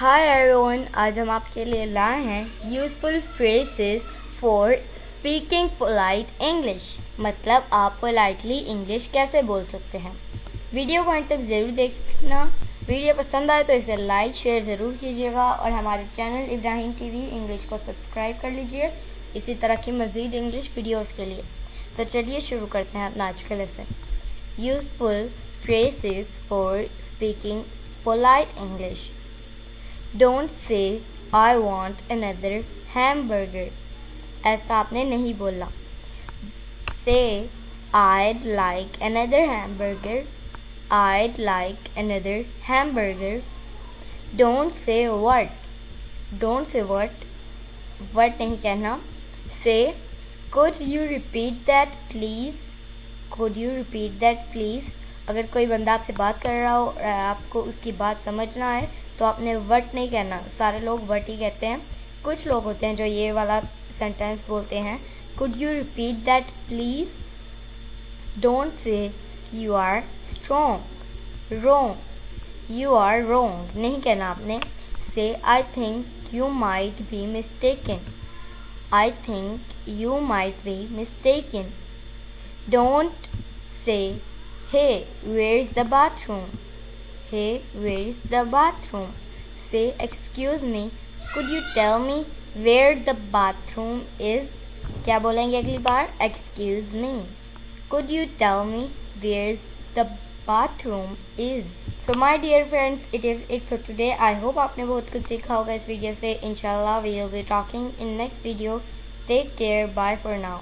Hi everyone, आज हम आपके लिए लाए हैं useful phrases for speaking polite English. मतलब आप पोलाइटली इंग्लिश कैसे बोल सकते हैं। वीडियो को अंत तक ज़रूर देखना। वीडियो पसंद आए तो इसे लाइक शेयर ज़रूर कीजिएगा और हमारे चैनल इब्राहिम टीवी इंग्लिश को सब्सक्राइब कर लीजिए इसी तरह की मज़ीद इंग्लिश वीडियोज़ के लिए। तो चलिए शुरू करते हैं अपना आज का lesson. Useful phrases for speaking polite English. Don't say I want another hamburger. ऐसा आपने नहीं बोलना। Say I'd like another hamburger. I'd like another hamburger. Don't say what. Don't say what. What नहीं कहना। Say could you repeat that please. Could you repeat that please. अगर कोई बंदा आपसे बात कर रहा हो और आपको उसकी बात समझ ना आए तो आपने वट नहीं कहना। सारे लोग वट ही कहते हैं। कुछ लोग होते हैं जो ये वाला सेंटेंस बोलते हैं, could you repeat that please. Don't say you are strong wrong. You are wrong नहीं कहना आपने। Say I think you might be mistaken. I think you might be mistaken. Don't say hey where's the bathroom. Hey where's the bathroom. Say excuse me could you tell me where the bathroom is. क्या बोलेंगे अगली बार। excuse me could you tell me where's the bathroom is. So my dear friends, it is it for today. I hope आपने बहुत कुछ सीखा होगा इस video से। Inshallah we will be talking in next video. Take care. Bye for now.